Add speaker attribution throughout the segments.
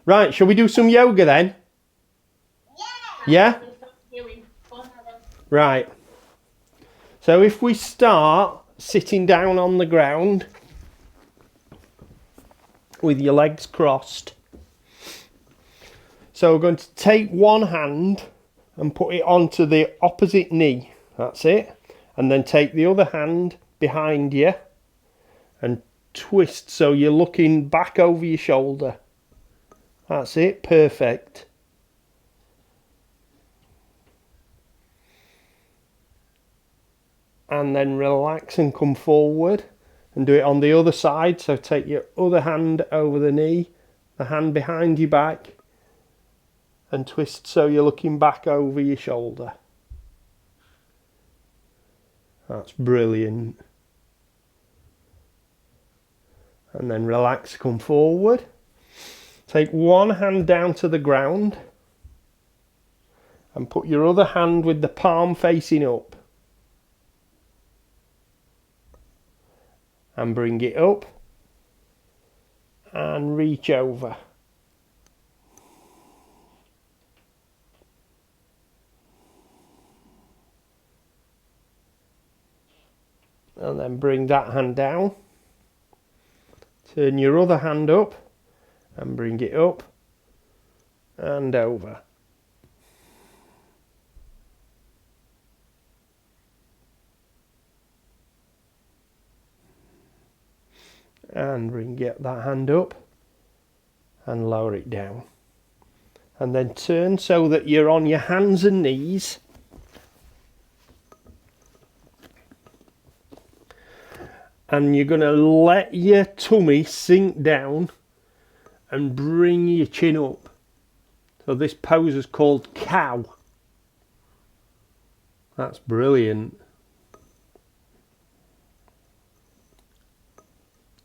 Speaker 1: Right, shall we do some yoga then? Yeah? Right. So if we start sitting down on the ground with your legs crossed. So we're going to take one hand and put it onto the opposite knee. That's it. And then take the other hand behind you and twist so you're looking back over your shoulder. That's it. Perfect. And then relax and come forward and do it on the other side. So take your other hand over the knee, the hand behind your back, and twist so you're looking back over your shoulder. That's brilliant. And then relax, come forward. Take one hand down to the ground and put your other hand with the palm facing up. And bring it up and reach over. And then bring that hand down. Turn your other hand up and bring it up and over. And get that hand up and lower it down. And then turn so that you're on your hands and knees. And you're going to let your tummy sink down and bring your chin up. So this pose is called cow. That's brilliant.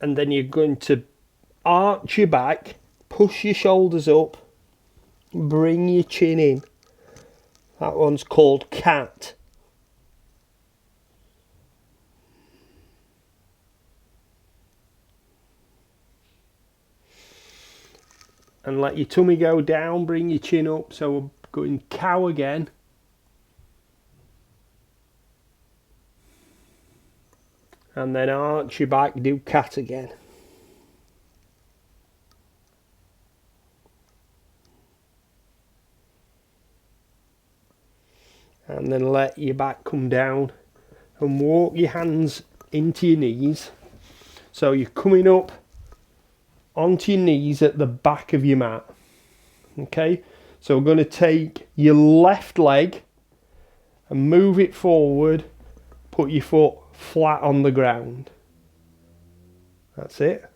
Speaker 1: And then you're going to arch your back, push your shoulders up, bring your chin in. That one's called cat. And let your tummy go down, bring your chin up. So we're going cow again. And then arch your back, do cat again. And then let your back come down and walk your hands into your knees. So you're coming up onto your knees at the back of your mat. Okay, so we're going to take your left leg and move it forward, put your foot flat on the ground. That's it.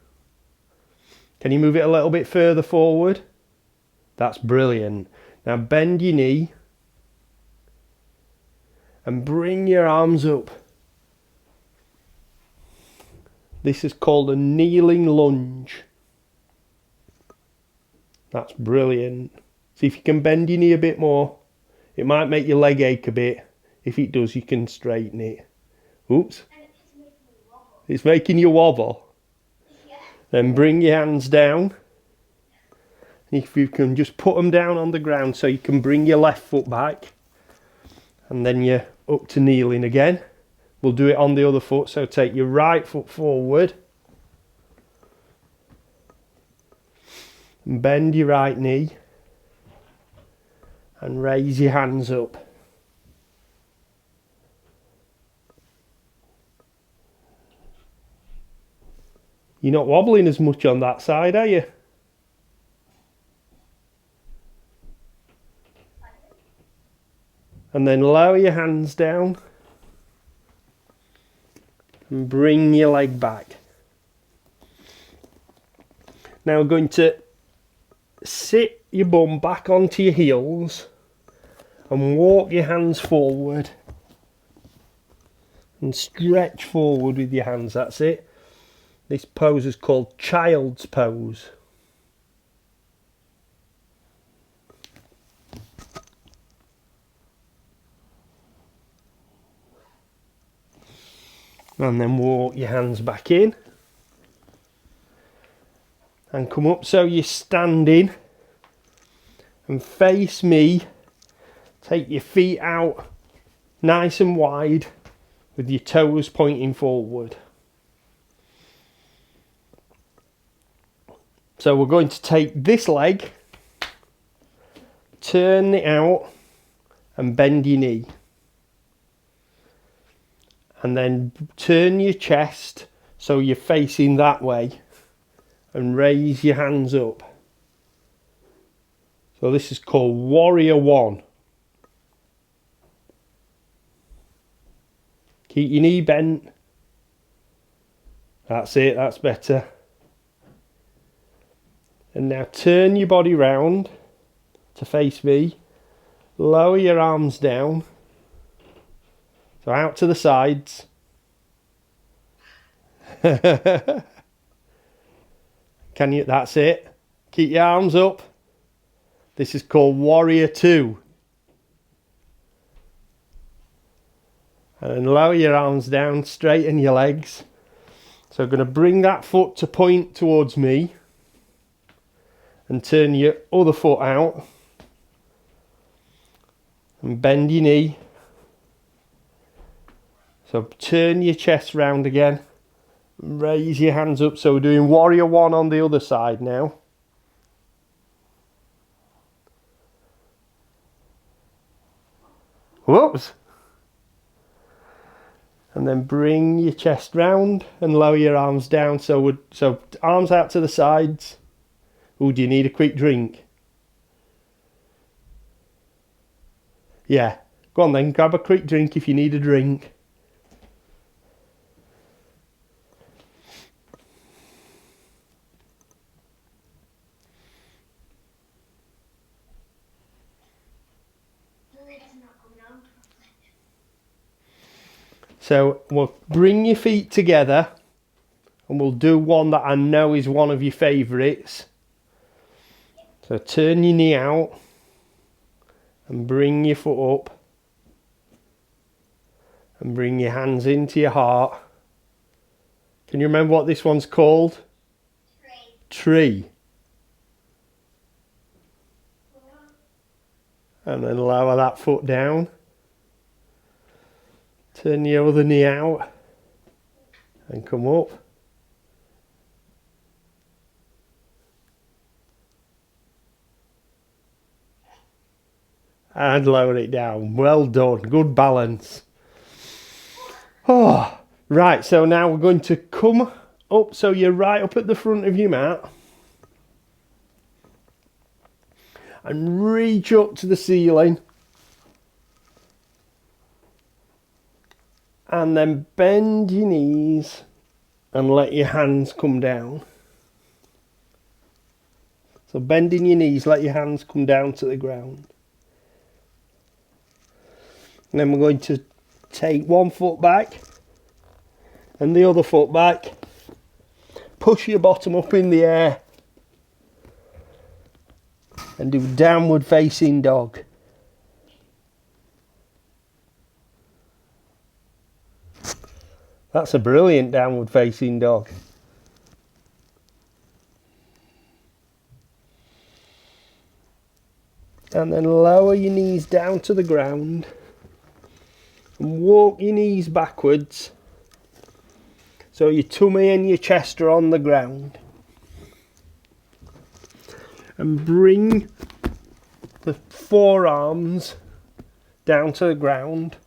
Speaker 1: Can you move it a little bit further forward? That's brilliant. Now bend your knee and bring your arms up. This is called a kneeling lunge. That's brilliant. See if you can bend your knee a bit more. It might make your leg ache a bit. If it does, you can straighten it. Oops. It's making you wobble. Yeah. Then bring your hands down. If you can just put them down on the ground so you can bring your left foot back. And then you're up to kneeling again. We'll do it on the other foot. So take your right foot forward. And bend your right knee and raise your hands up. You're not wobbling as much on that side, are you? And then lower your hands down and bring your leg back. Now we're going to sit your bum back onto your heels and walk your hands forward and stretch forward with your hands. That's it. This pose is called child's pose. And then walk your hands back in and come up so you're standing and face me. Take your feet out nice and wide with your toes pointing forward. So we're going to take this leg, turn it out and bend your knee. And then turn your chest so you're facing that way and raise your hands up. So this is called Warrior One. Keep your knee bent. That's it, that's better. And now turn your body round to face me. Lower your arms down. So out to the sides. Can you? That's it. Keep your arms up. This is called Warrior Two. And lower your arms down, straighten your legs. So I'm going to bring that foot to point towards me. And turn your other foot out. And bend your knee. So turn your chest round again. Raise your hands up. So we're doing Warrior One on the other side now. Whoops. And then bring your chest round and lower your arms down. So arms out to the sides. Oh, do you need a quick drink? Yeah. Go on then, grab a quick drink if you need a drink. So we'll bring your feet together and we'll do one that I know is one of your favourites. So turn your knee out and bring your foot up and bring your hands into your heart. Can you remember what this one's called? Tree. And then lower that foot down. Turn your other knee out and come up. And lower it down. Well done. Good balance. Oh, right. So now we're going to come up. So you're right up at the front of your mat. And reach up to the ceiling. And then bend your knees and let your hands come down. So bending your knees, let your hands come down to the ground. And then we're going to take one foot back and the other foot back. Push your bottom up in the air. And do downward facing dog. That's a brilliant downward facing dog. And then lower your knees down to the ground. And walk your knees backwards. So your tummy and your chest are on the ground. And bring the forearms down to the ground.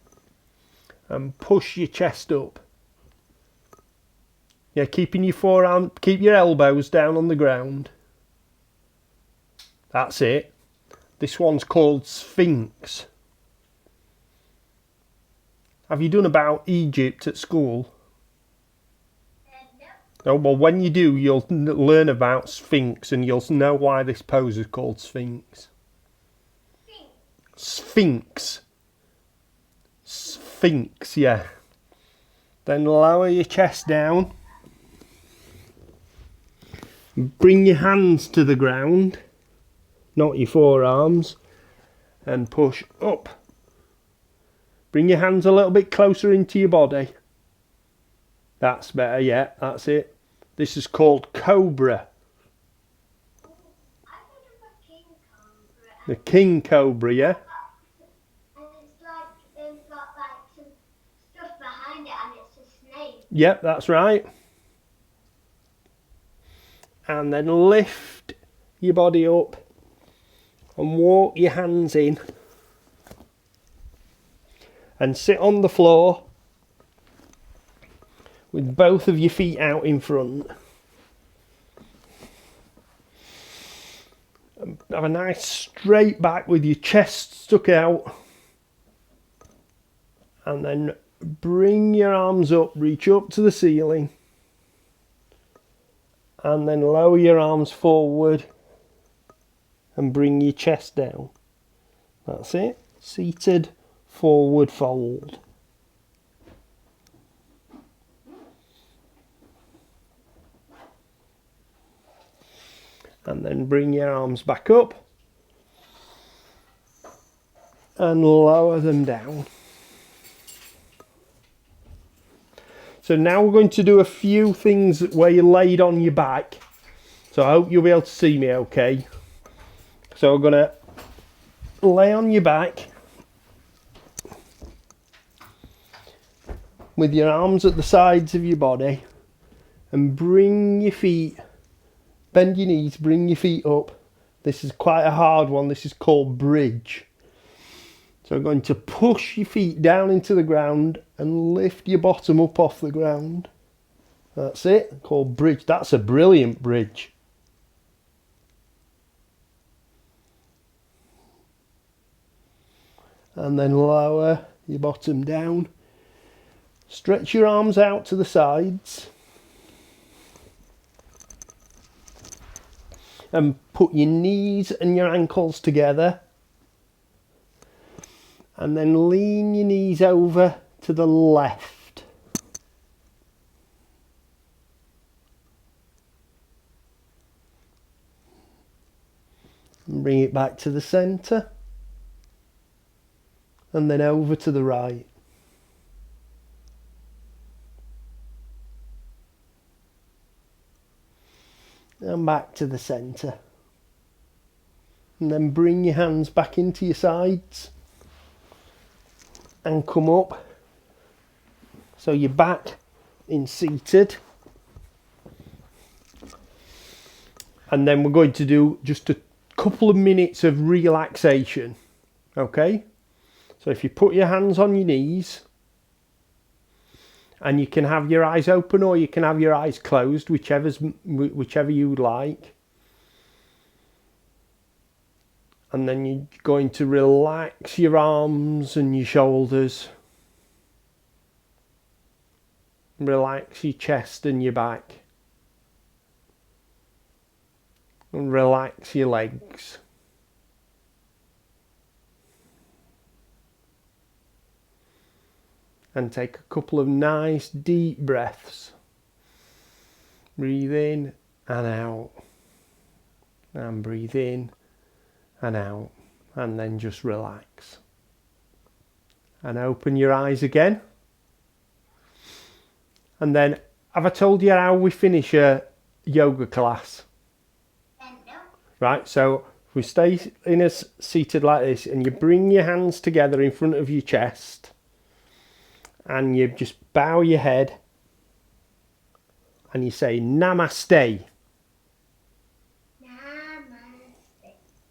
Speaker 1: And push your chest up. Yeah, keep your elbows down on the ground. That's it. This one's called Sphinx. Have you done about Egypt at school? No. Oh, well, when you do, you'll learn about Sphinx and you'll know why this pose is called Sphinx. Sphinx. Sphinx, yeah. Then lower your chest down. Bring your hands to the ground, not your forearms, and push up. Bring your hands a little bit closer into your body. That's better, yeah, that's it. This is called Cobra. The king cobra, yeah?
Speaker 2: And it's like they've got like some stuff behind it and it's a snake.
Speaker 1: Yep, that's right. And then lift your body up and walk your hands in. And sit on the floor with both of your feet out in front. And have a nice straight back with your chest stuck out. And then bring your arms up, reach up to the ceiling. And then lower your arms forward and bring your chest down. That's it. Seated forward fold. And then bring your arms back up and lower them down. So now we're going to do a few things where you're laid on your back. So I hope you'll be able to see me okay. So we're going to lay on your back with your arms at the sides of your body and bring your feet, bend your knees, bring your feet up. This is quite a hard one. This is called bridge. So I'm going to push your feet down into the ground and lift your bottom up off the ground. That's it, called bridge. That's a brilliant bridge. And then lower your bottom down. Stretch your arms out to the sides. And put your knees and your ankles together. And then lean your knees over to the left. And bring it back to the centre. And then over to the right. And back to the centre. And then bring your hands back into your sides. And come up. So you're back in seated. And then we're going to do just a couple of minutes of relaxation. Okay? So if you put your hands on your knees, and you can have your eyes open or you can have your eyes closed, whichever you would like. And then you're going to relax your arms and your shoulders. Relax your chest and your back. And relax your legs. And take a couple of nice deep breaths. Breathe in and out. And breathe in and out. And then just relax. And open your eyes again. And then, have I told you how we finish a yoga class?
Speaker 2: No.
Speaker 1: Right, so if we stay seated like this and you bring your hands together in front of your chest. And you just bow your head and you say Namaste.